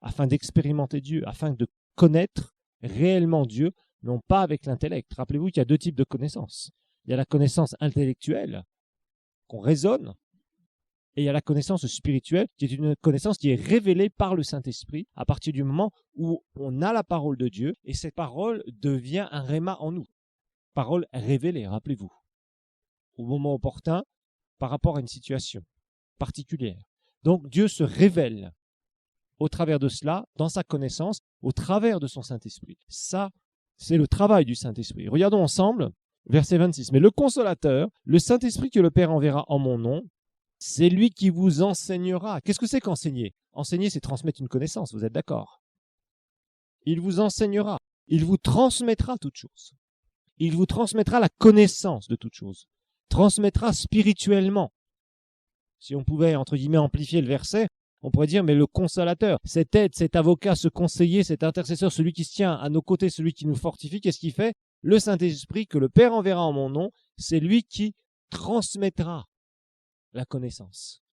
S1: Afin d'expérimenter Dieu, afin de connaître réellement Dieu, non pas avec l'intellect. Rappelez-vous qu'il y a deux types de connaissances. Il y a la connaissance intellectuelle, qu'on raisonne, et il y a la connaissance spirituelle, qui est une connaissance qui est révélée par le Saint-Esprit à partir du moment où on a la parole de Dieu, et cette parole devient un réma en nous. Parole révélée, rappelez-vous, au moment opportun, par rapport à une situation particulière. Donc Dieu se révèle au travers de cela, dans sa connaissance, au travers de son Saint-Esprit. Ça, c'est le travail du Saint-Esprit. Regardons ensemble, verset 26. Mais le Consolateur, le Saint-Esprit que le Père enverra en mon nom, c'est lui qui vous enseignera. Qu'est-ce que c'est qu'enseigner? Enseigner, c'est transmettre une connaissance, vous êtes d'accord? Il vous enseignera, il vous transmettra toutes choses. Il vous transmettra la connaissance de toutes choses. Transmettra spirituellement. Si on pouvait, entre guillemets, amplifier le verset, on pourrait dire, mais le Consolateur, cet aide, cet avocat, ce conseiller, cet intercesseur, celui qui se tient à nos côtés, celui qui nous fortifie, qu'est-ce qu'il fait? Le Saint-Esprit que le Père enverra en mon nom, c'est lui qui transmettra la connaissance.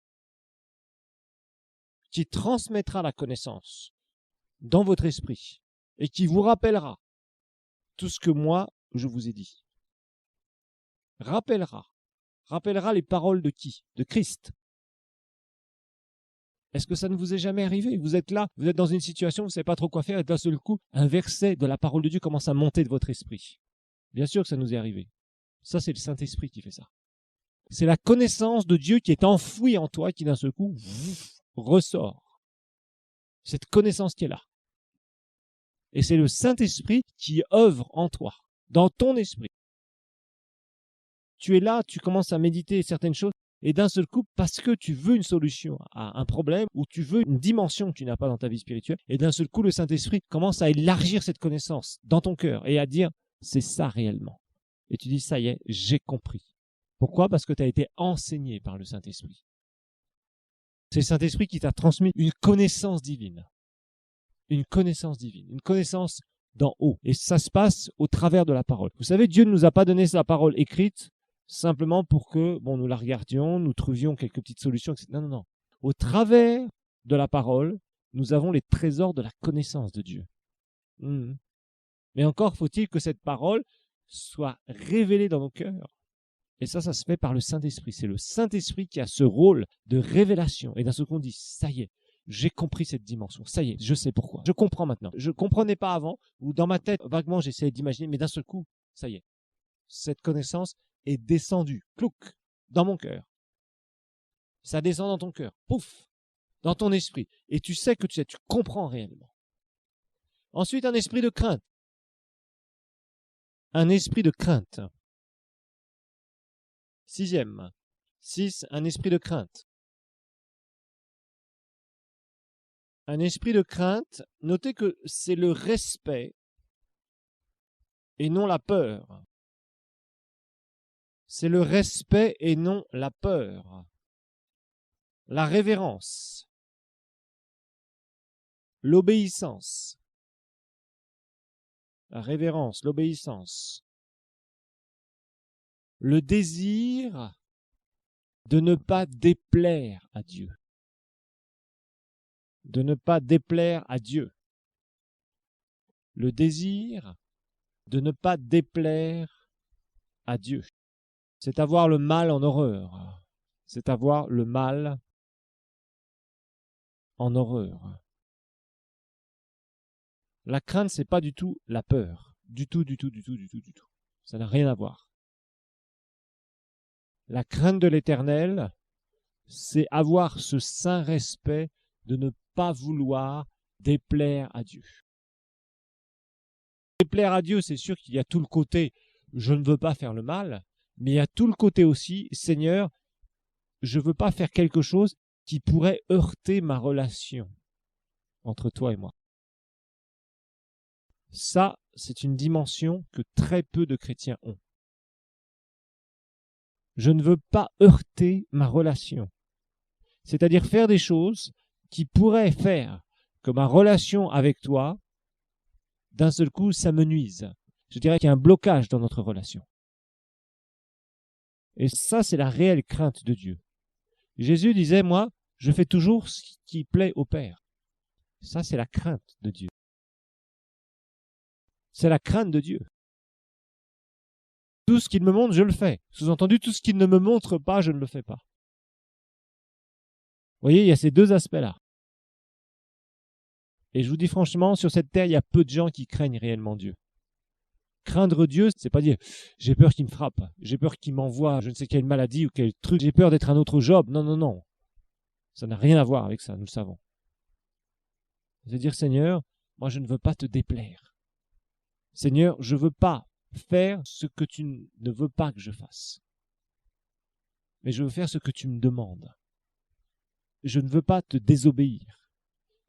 S1: Qui transmettra la connaissance dans votre esprit et qui vous rappellera tout ce que moi, je vous ai dit. Rappellera les paroles de qui? De Christ. Est-ce que ça ne vous est jamais arrivé? Vous êtes là, vous êtes dans une situation, vous ne savez pas trop quoi faire, et d'un seul coup, un verset de la parole de Dieu commence à monter de votre esprit. Bien sûr que ça nous est arrivé. Ça, c'est le Saint-Esprit qui fait ça. C'est la connaissance de Dieu qui est enfouie en toi, qui d'un seul coup ressort. Cette connaissance qui est là. Et c'est le Saint-Esprit qui œuvre en toi, dans ton esprit. Tu es là, tu commences à méditer certaines choses, et d'un seul coup, parce que tu veux une solution à un problème, ou tu veux une dimension que tu n'as pas dans ta vie spirituelle, et d'un seul coup, le Saint-Esprit commence à élargir cette connaissance dans ton cœur, et à dire, c'est ça réellement. Et tu dis, ça y est, j'ai compris. Pourquoi? Parce que tu as été enseigné par le Saint-Esprit. C'est le Saint-Esprit qui t'a transmis une connaissance divine. Une connaissance divine, une connaissance d'en haut. Et ça se passe au travers de la parole. Vous savez, Dieu ne nous a pas donné sa parole écrite simplement pour que nous la regardions, nous trouvions quelques petites solutions, etc. Non, non, non. Au travers de la parole, nous avons les trésors de la connaissance de Dieu. Mais encore faut-il que cette parole soit révélée dans nos cœurs. Et ça se fait par le Saint-Esprit. C'est le Saint-Esprit qui a ce rôle de révélation. Et d'un seul coup, on dit, ça y est, j'ai compris cette dimension. Ça y est, je sais pourquoi. Je comprends maintenant. Je ne comprenais pas avant, ou dans ma tête, vaguement, j'essayais d'imaginer, mais d'un seul coup, ça y est. Cette connaissance est descendue, plouc, dans mon cœur. Ça descend dans ton cœur, pouf, dans ton esprit. Et tu sais que tu comprends réellement. Ensuite, un esprit de crainte. Un esprit de crainte. 6e. 6, un esprit de crainte. Un esprit de crainte, notez que c'est le respect et non la peur. C'est le respect et non la peur. La révérence. L'obéissance. La révérence, l'obéissance. Le désir de ne pas déplaire à Dieu. De ne pas déplaire à Dieu. Le désir de ne pas déplaire à Dieu. C'est avoir le mal en horreur. C'est avoir le mal en horreur. La crainte, c'est pas du tout la peur. Du tout. Ça n'a rien à voir. La crainte de l'Éternel, c'est avoir ce saint respect de ne pas vouloir déplaire à Dieu. Déplaire à Dieu, c'est sûr qu'il y a tout le côté « je ne veux pas faire le mal », mais il y a tout le côté aussi « Seigneur, je ne veux pas faire quelque chose qui pourrait heurter ma relation entre toi et moi ». Ça, c'est une dimension que très peu de chrétiens ont. Je ne veux pas heurter ma relation. C'est-à-dire faire des choses qui pourraient faire que ma relation avec toi, d'un seul coup, ça me nuise. Je dirais qu'il y a un blocage dans notre relation. Et ça, c'est la réelle crainte de Dieu. Jésus disait, moi, je fais toujours ce qui plaît au Père. Ça, c'est la crainte de Dieu. C'est la crainte de Dieu. Tout ce qu'il me montre, je le fais. Sous-entendu, tout ce qu'il ne me montre pas, je ne le fais pas. Vous voyez, il y a ces deux aspects-là. Et je vous dis franchement, sur cette terre, il y a peu de gens qui craignent réellement Dieu. Craindre Dieu, c'est pas dire j'ai peur qu'il me frappe, j'ai peur qu'il m'envoie je ne sais quelle maladie ou quel truc, j'ai peur d'être un autre Job. Non, non, non. Ça n'a rien à voir avec ça, nous le savons. C'est dire, Seigneur, moi je ne veux pas te déplaire. Seigneur, je ne veux pas faire ce que tu ne veux pas que je fasse. Mais je veux faire ce que tu me demandes. Je ne veux pas te désobéir.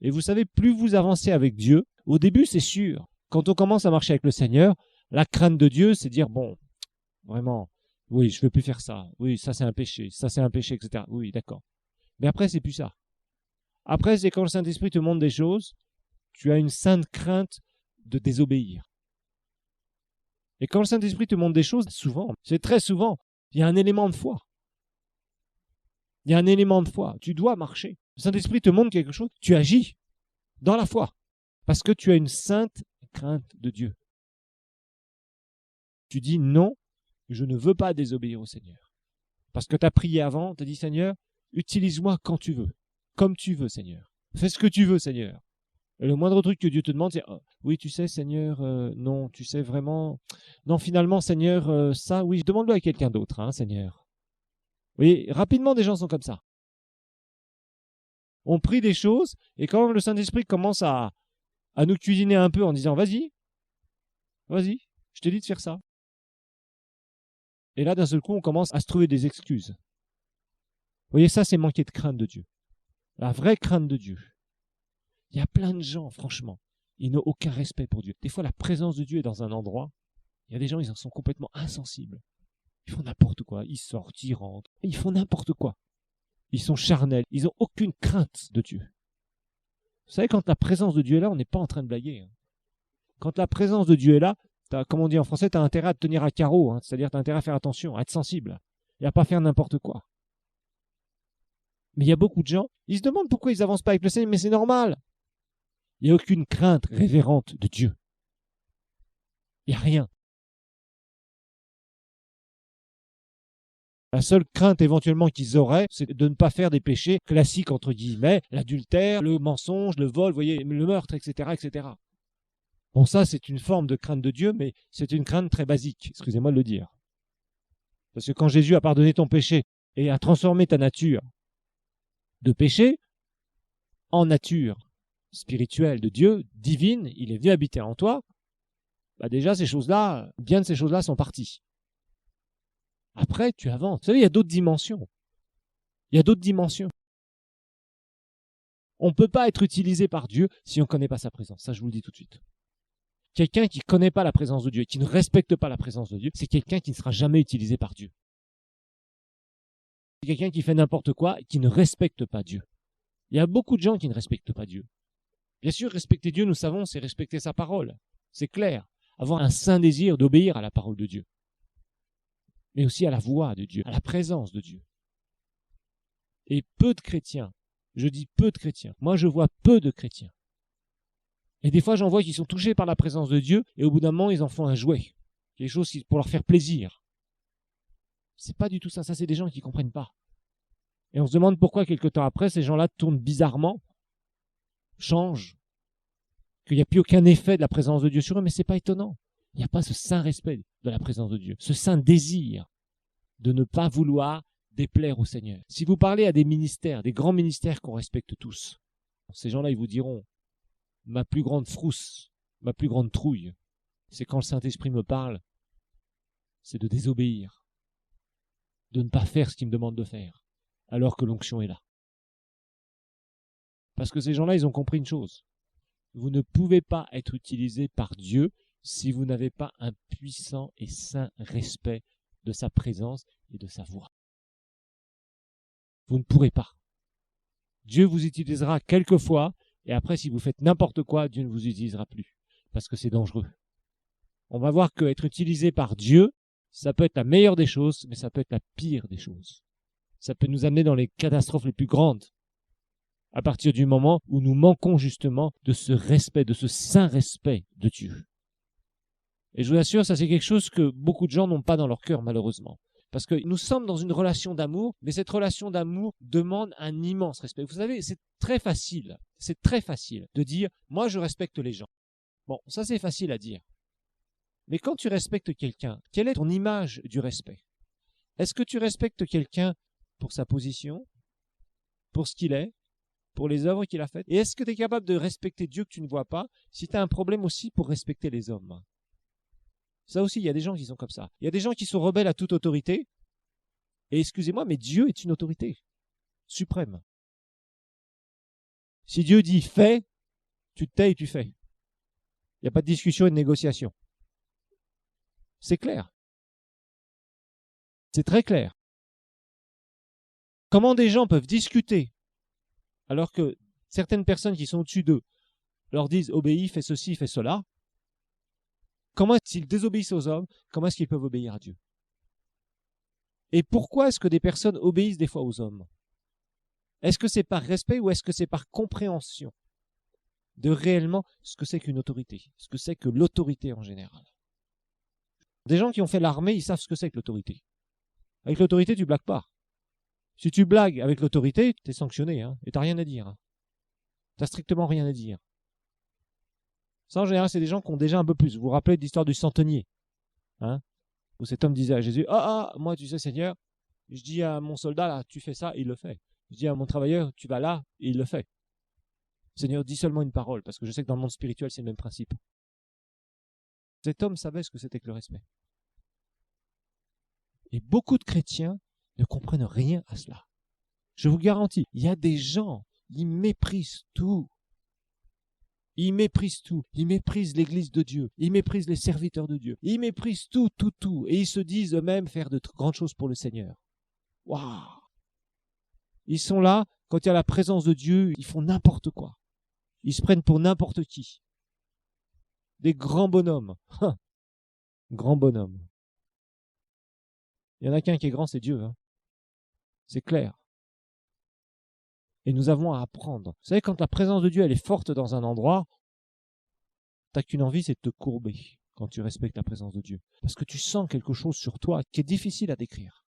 S1: Et vous savez, plus vous avancez avec Dieu, au début c'est sûr, quand on commence à marcher avec le Seigneur, la crainte de Dieu, c'est dire, bon, vraiment, oui, je ne veux plus faire ça, oui, ça c'est un péché, etc. Oui, d'accord. Mais après, c'est plus ça. Après, c'est quand le Saint-Esprit te montre des choses, tu as une sainte crainte de désobéir. Et quand le Saint-Esprit te montre des choses, souvent, c'est très souvent, il y a un élément de foi. Il y a un élément de foi. Tu dois marcher. Le Saint-Esprit te montre quelque chose, tu agis dans la foi. Parce que tu as une sainte crainte de Dieu. Tu dis non, je ne veux pas désobéir au Seigneur. Parce que tu as prié avant, tu as dit Seigneur, utilise-moi quand tu veux. Comme tu veux, Seigneur. Fais ce que tu veux, Seigneur. Et le moindre truc que Dieu te demande, c'est oui, tu sais, Seigneur, non, tu sais vraiment. Non, finalement, Seigneur, ça, oui, demande-le à quelqu'un d'autre, hein, Seigneur. Oui, rapidement, des gens sont comme ça. On prie des choses, et quand le Saint-Esprit commence à nous cuisiner un peu en disant vas-y, je t'ai dit de faire ça. Et là, d'un seul coup, on commence à se trouver des excuses. Vous voyez, ça, c'est manquer de crainte de Dieu. La vraie crainte de Dieu. Il y a plein de gens, franchement, ils n'ont aucun respect pour Dieu. Des fois, la présence de Dieu est dans un endroit, il y a des gens, ils en sont complètement insensibles. Ils font n'importe quoi, ils sortent, ils rentrent, ils font n'importe quoi. Ils sont charnels, ils n'ont aucune crainte de Dieu. Vous savez, quand la présence de Dieu est là, on n'est pas en train de blaguer. Quand la présence de Dieu est là, comme on dit en français, tu as intérêt à te tenir à carreau, c'est-à-dire tu as intérêt à faire attention, à être sensible, et à pas faire n'importe quoi. Mais il y a beaucoup de gens, ils se demandent pourquoi ils n'avancent pas avec le Seigneur, mais c'est normal. Il n'y a aucune crainte révérente de Dieu. Il n'y a rien. La seule crainte éventuellement qu'ils auraient, c'est de ne pas faire des péchés classiques, entre guillemets, l'adultère, le mensonge, le vol, vous voyez, le meurtre, etc., etc. Bon, ça, c'est une forme de crainte de Dieu, mais c'est une crainte très basique, excusez-moi de le dire. Parce que quand Jésus a pardonné ton péché et a transformé ta nature de péché en nature spirituelle de Dieu, divine, il est venu habiter en toi, bah déjà, ces choses-là, bien de ces choses-là sont parties. Après, tu avances. Vous savez, il y a d'autres dimensions. Il y a d'autres dimensions. On ne peut pas être utilisé par Dieu si on ne connaît pas sa présence. Ça, je vous le dis tout de suite. Quelqu'un qui ne connaît pas la présence de Dieu et qui ne respecte pas la présence de Dieu, c'est quelqu'un qui ne sera jamais utilisé par Dieu. C'est quelqu'un qui fait n'importe quoi et qui ne respecte pas Dieu. Il y a beaucoup de gens qui ne respectent pas Dieu. Bien sûr, respecter Dieu, nous savons, c'est respecter sa parole. C'est clair. Avoir un saint désir d'obéir à la parole de Dieu. Mais aussi à la voix de Dieu, à la présence de Dieu. Et peu de chrétiens, je dis peu de chrétiens, moi je vois peu de chrétiens. Et des fois j'en vois qui sont touchés par la présence de Dieu et au bout d'un moment ils en font un jouet, quelque chose pour leur faire plaisir. C'est pas du tout ça, ça c'est des gens qui ne comprennent pas. Et on se demande pourquoi quelque temps après ces gens-là tournent bizarrement, changent, qu'il n'y a plus aucun effet de la présence de Dieu sur eux, mais c'est pas étonnant. Il n'y a pas ce saint respect de la présence de Dieu, ce saint désir de ne pas vouloir déplaire au Seigneur. Si vous parlez à des ministères, des grands ministères qu'on respecte tous, ces gens-là, ils vous diront, ma plus grande frousse, ma plus grande trouille, c'est quand le Saint-Esprit me parle, c'est de désobéir, de ne pas faire ce qu'il me demande de faire, alors que l'onction est là. Parce que ces gens-là, ils ont compris une chose. Vous ne pouvez pas être utilisé par Dieu si vous n'avez pas un puissant et saint respect de sa présence et de sa voix. Vous ne pourrez pas. Dieu vous utilisera quelquefois Et après, si vous faites n'importe quoi, Dieu ne vous utilisera plus, parce que c'est dangereux. On va voir qu'être utilisé par Dieu, ça peut être la meilleure des choses, mais ça peut être la pire des choses. Ça peut nous amener dans les catastrophes les plus grandes, à partir du moment où nous manquons justement de ce respect, de ce saint respect de Dieu. Et je vous assure, ça c'est quelque chose que beaucoup de gens n'ont pas dans leur cœur, malheureusement. Parce que nous sommes dans une relation d'amour, mais cette relation d'amour demande un immense respect. Vous savez, c'est très facile de dire « moi je respecte les gens ». Bon, ça c'est facile à dire. Mais quand tu respectes quelqu'un, quelle est ton image du respect? Est-ce que tu respectes quelqu'un pour sa position, pour ce qu'il est, pour les œuvres qu'il a faites? Et est-ce que tu es capable de respecter Dieu que tu ne vois pas si tu as un problème aussi pour respecter les hommes? Ça aussi, il y a des gens qui sont comme ça. Il y a des gens qui sont rebelles à toute autorité. Et excusez-moi, mais Dieu est une autorité suprême. Si Dieu dit « fais », tu te tais et tu fais. Il n'y a pas de discussion et de négociation. C'est clair. C'est très clair. Comment des gens peuvent discuter alors que certaines personnes qui sont au-dessus d'eux leur disent « obéis, fais ceci, fais cela ». Comment, s'ils désobéissent aux hommes, comment est-ce qu'ils peuvent obéir à Dieu? Et pourquoi est-ce que des personnes obéissent des fois aux hommes? Est-ce que c'est par respect ou est-ce que c'est par compréhension de réellement ce que c'est qu'une autorité, ce que c'est que l'autorité en général? Des gens qui ont fait l'armée, ils savent ce que c'est que l'autorité. Avec l'autorité, tu blagues pas. Si tu blagues avec l'autorité, tu es sanctionné, hein, et tu n'as rien à dire. Hein. Tu n'as strictement rien à dire. Ça, en général, c'est des gens qui ont déjà un peu plus. Vous vous rappelez de l'histoire du centenier, hein, où cet homme disait à Jésus, moi, tu sais, Seigneur, je dis à mon soldat, là, tu fais ça, il le fait. Je dis à mon travailleur, tu vas là, et il le fait. Seigneur, dis seulement une parole, parce que je sais que dans le monde spirituel, c'est le même principe. Cet homme savait ce que c'était que le respect. Et beaucoup de chrétiens ne comprennent rien à cela. Je vous garantis, il y a des gens, ils méprisent tout. Ils méprisent tout. Ils méprisent l'église de Dieu. Ils méprisent les serviteurs de Dieu. Ils méprisent tout. Et ils se disent eux-mêmes faire de grandes choses pour le Seigneur. Waouh! Ils sont là, quand il y a la présence de Dieu, ils font n'importe quoi. Ils se prennent pour n'importe qui. Des grands bonhommes. Grands bonhommes. Il y en a qu'un qui est grand, c'est Dieu. Hein. C'est clair. Et nous avons à apprendre. Vous savez, quand la présence de Dieu elle est forte dans un endroit, t'as qu'une envie, c'est de te courber quand tu respectes la présence de Dieu. Parce que tu sens quelque chose sur toi qui est difficile à décrire.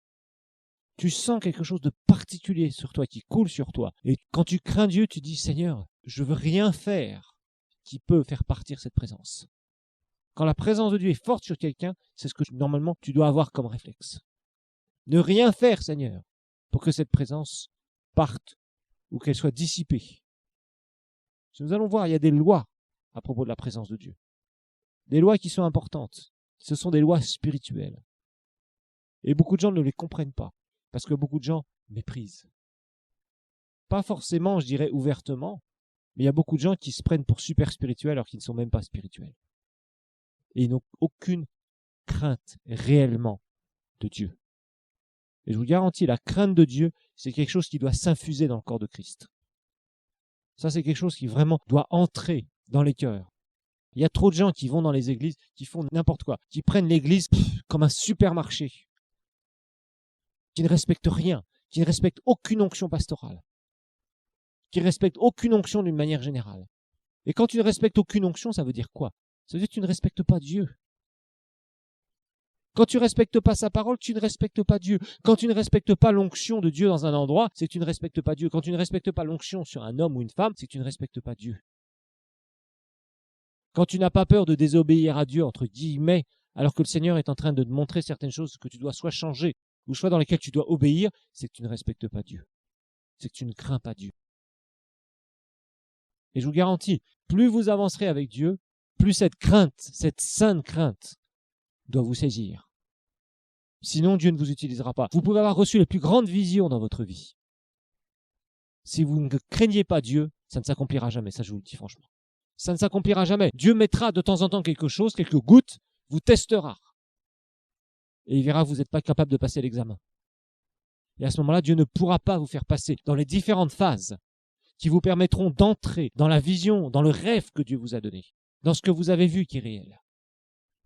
S1: Tu sens quelque chose de particulier sur toi, qui coule sur toi. Et quand tu crains Dieu, tu dis, Seigneur, je veux rien faire qui peut faire partir cette présence. Quand la présence de Dieu est forte sur quelqu'un, c'est ce que normalement tu dois avoir comme réflexe. Ne rien faire, Seigneur, pour que cette présence parte ou qu'elle soit dissipée. Nous allons voir, il y a des lois à propos de la présence de Dieu. Des lois qui sont importantes. Ce sont des lois spirituelles. Et beaucoup de gens ne les comprennent pas, parce que beaucoup de gens méprisent. Pas forcément, je dirais, ouvertement, mais il y a beaucoup de gens qui se prennent pour super spirituels alors qu'ils ne sont même pas spirituels. Et ils n'ont aucune crainte réellement de Dieu. Et je vous garantis, la crainte de Dieu, c'est quelque chose qui doit s'infuser dans le corps de Christ. Ça, c'est quelque chose qui vraiment doit entrer dans les cœurs. Il y a trop de gens qui vont dans les églises, qui font n'importe quoi, qui prennent l'église comme un supermarché, qui ne respectent rien, qui ne respectent aucune onction pastorale, qui ne respectent aucune onction d'une manière générale. Et quand tu ne respectes aucune onction, ça veut dire quoi? Ça veut dire que tu ne respectes pas Dieu. Quand tu ne respectes pas sa parole, tu ne respectes pas Dieu. Quand tu ne respectes pas l'onction de Dieu dans un endroit, c'est que tu ne respectes pas Dieu. Quand tu ne respectes pas l'onction sur un homme ou une femme, c'est que tu ne respectes pas Dieu. Quand tu n'as pas peur de désobéir à Dieu, entre guillemets, alors que le Seigneur est en train de te montrer certaines choses que tu dois soit changer, ou soit dans lesquelles tu dois obéir, c'est que tu ne respectes pas Dieu. C'est que tu ne crains pas Dieu. Et je vous garantis, plus vous avancerez avec Dieu, plus cette crainte, cette sainte crainte, doit vous saisir. Sinon, Dieu ne vous utilisera pas. Vous pouvez avoir reçu les plus grandes visions dans votre vie. Si vous ne craignez pas Dieu, ça ne s'accomplira jamais, ça je vous le dis franchement. Ça ne s'accomplira jamais. Dieu mettra de temps en temps quelque chose, quelques gouttes, vous testera. Et il verra que vous n'êtes pas capable de passer l'examen. Et à ce moment-là, Dieu ne pourra pas vous faire passer dans les différentes phases qui vous permettront d'entrer dans la vision, dans le rêve que Dieu vous a donné, dans ce que vous avez vu qui est réel.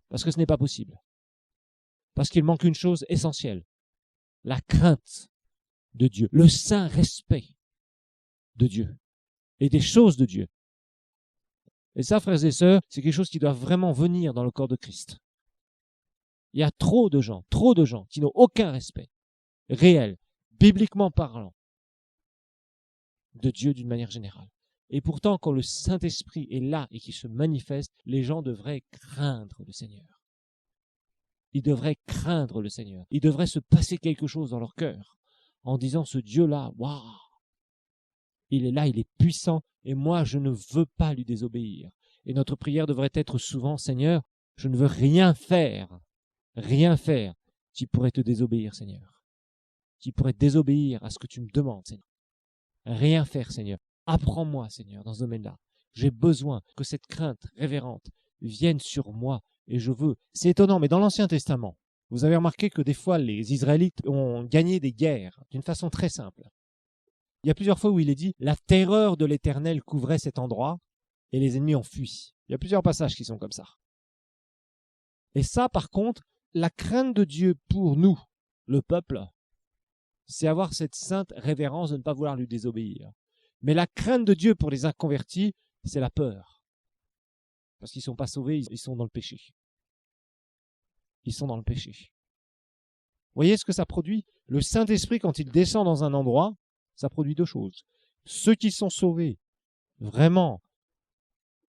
S1: Parce que ce n'est pas possible. Parce qu'il manque une chose essentielle, la crainte de Dieu, le saint respect de Dieu et des choses de Dieu. Et ça, frères et sœurs, c'est quelque chose qui doit vraiment venir dans le corps de Christ. Il y a trop de gens qui n'ont aucun respect réel, bibliquement parlant, de Dieu d'une manière générale. Et pourtant, quand le Saint-Esprit est là et qu'il se manifeste, les gens devraient craindre le Seigneur. Ils devraient craindre le Seigneur. Il devrait se passer quelque chose dans leur cœur en disant ce Dieu-là, waouh, il est là, il est puissant et moi, je ne veux pas lui désobéir. Et notre prière devrait être souvent, Seigneur, je ne veux rien faire qui pourrait te désobéir, Seigneur. Qui pourrait désobéir à ce que tu me demandes, Seigneur. Rien faire, Seigneur. Apprends-moi, Seigneur, dans ce domaine-là. J'ai besoin que cette crainte révérente vienne sur moi et je veux. C'est étonnant, mais dans l'Ancien Testament, vous avez remarqué que des fois, les Israélites ont gagné des guerres d'une façon très simple. Il y a plusieurs fois où il est dit « La terreur de l'Éternel couvrait cet endroit et les ennemis ont fui ». Il y a plusieurs passages qui sont comme ça. Et ça, par contre, la crainte de Dieu pour nous, le peuple, c'est avoir cette sainte révérence de ne pas vouloir lui désobéir. Mais la crainte de Dieu pour les inconvertis, c'est la peur. Parce qu'ils ne sont pas sauvés, ils sont dans le péché. Ils sont dans le péché. Vous voyez ce que ça produit? Le Saint-Esprit, quand il descend dans un endroit, ça produit deux choses. Ceux qui sont sauvés, vraiment,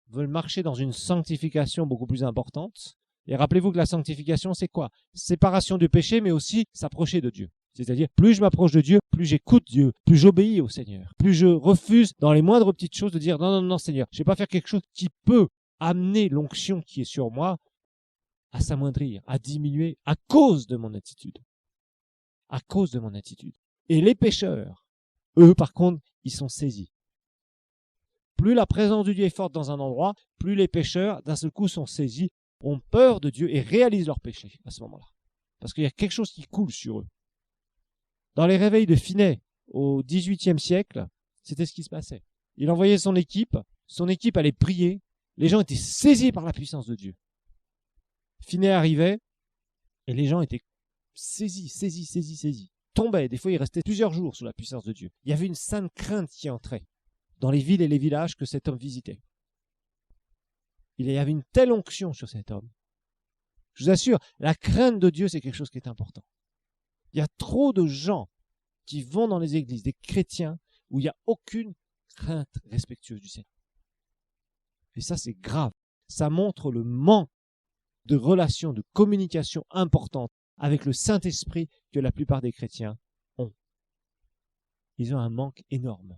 S1: veulent marcher dans une sanctification beaucoup plus importante. Et rappelez-vous que la sanctification, c'est quoi? Séparation du péché, mais aussi s'approcher de Dieu. C'est-à-dire, plus je m'approche de Dieu, plus j'écoute Dieu, plus j'obéis au Seigneur, plus je refuse dans les moindres petites choses de dire non, non, non, Seigneur, je ne vais pas faire quelque chose qui peut amener l'onction qui est sur moi à s'amoindrir, à diminuer à cause de mon attitude. À cause de mon attitude. Et les pécheurs, eux, par contre, ils sont saisis. Plus la présence de Dieu est forte dans un endroit, plus les pécheurs, d'un seul coup, sont saisis, ont peur de Dieu et réalisent leur péché à ce moment-là. Parce qu'il y a quelque chose qui coule sur eux. Dans les réveils de Finet, au XVIIIe siècle, c'était ce qui se passait. Il envoyait son équipe allait prier, les gens étaient saisis par la puissance de Dieu. Finet arrivait, et les gens étaient saisis. Tombaient, des fois ils restaient plusieurs jours sous la puissance de Dieu. Il y avait une sainte crainte qui entrait dans les villes et les villages que cet homme visitait. Il y avait une telle onction sur cet homme. Je vous assure, la crainte de Dieu, c'est quelque chose qui est important. Il y a trop de gens qui vont dans les églises, des chrétiens, où il n'y a aucune crainte respectueuse du Seigneur. Et ça, c'est grave. Ça montre le manque de relations, de communication importante avec le Saint-Esprit que la plupart des chrétiens ont. Ils ont un manque énorme.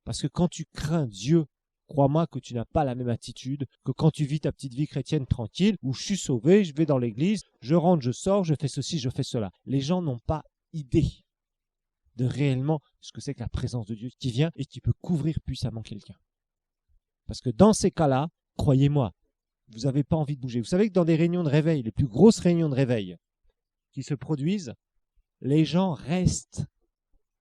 S1: Parce que quand tu crains Dieu, crois-moi que tu n'as pas la même attitude que quand tu vis ta petite vie chrétienne tranquille, où je suis sauvé, je vais dans l'église, je rentre, je sors, je fais ceci, je fais cela. Les gens n'ont pas idée de réellement ce que c'est que la présence de Dieu qui vient et qui peut couvrir puissamment quelqu'un. Parce que dans ces cas-là, croyez-moi, vous n'avez pas envie de bouger. Vous savez que dans des réunions de réveil, les plus grosses réunions de réveil qui se produisent, les gens restent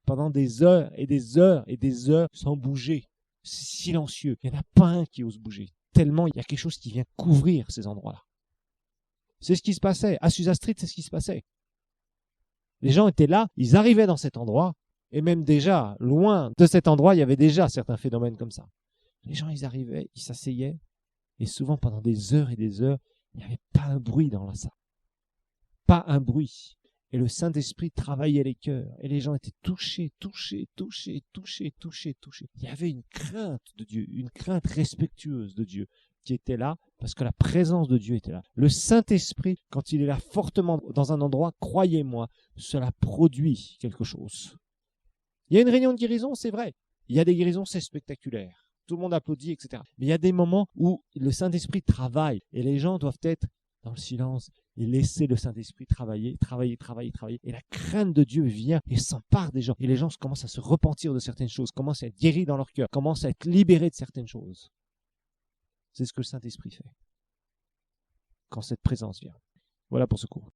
S1: pendant des heures et des heures et des heures sans bouger. C'est silencieux. Il n'y en a pas un qui ose bouger. Tellement il y a quelque chose qui vient couvrir ces endroits-là. C'est ce qui se passait. À Susa Street, c'est ce qui se passait. Les gens étaient là, ils arrivaient dans cet endroit, et même déjà, loin de cet endroit, il y avait déjà certains phénomènes comme ça. Les gens, ils arrivaient, ils s'asseyaient, et souvent pendant des heures et des heures, il n'y avait pas un bruit dans la salle. Pas un bruit. Et le Saint-Esprit travaillait les cœurs. Et les gens étaient touchés. Il y avait une crainte de Dieu, une crainte respectueuse de Dieu qui était là parce que la présence de Dieu était là. Le Saint-Esprit, quand il est là fortement dans un endroit, croyez-moi, cela produit quelque chose. Il y a une réunion de guérison, c'est vrai. Il y a des guérisons, c'est spectaculaire. Tout le monde applaudit, etc. Mais il y a des moments où le Saint-Esprit travaille et les gens doivent être dans le silence et laisser le Saint-Esprit travailler. Et la crainte de Dieu vient et s'empare des gens. Et les gens commencent à se repentir de certaines choses, commencent à être guéris dans leur cœur, commencent à être libérés de certaines choses. C'est ce que le Saint-Esprit fait quand cette présence vient. Voilà pour ce cours.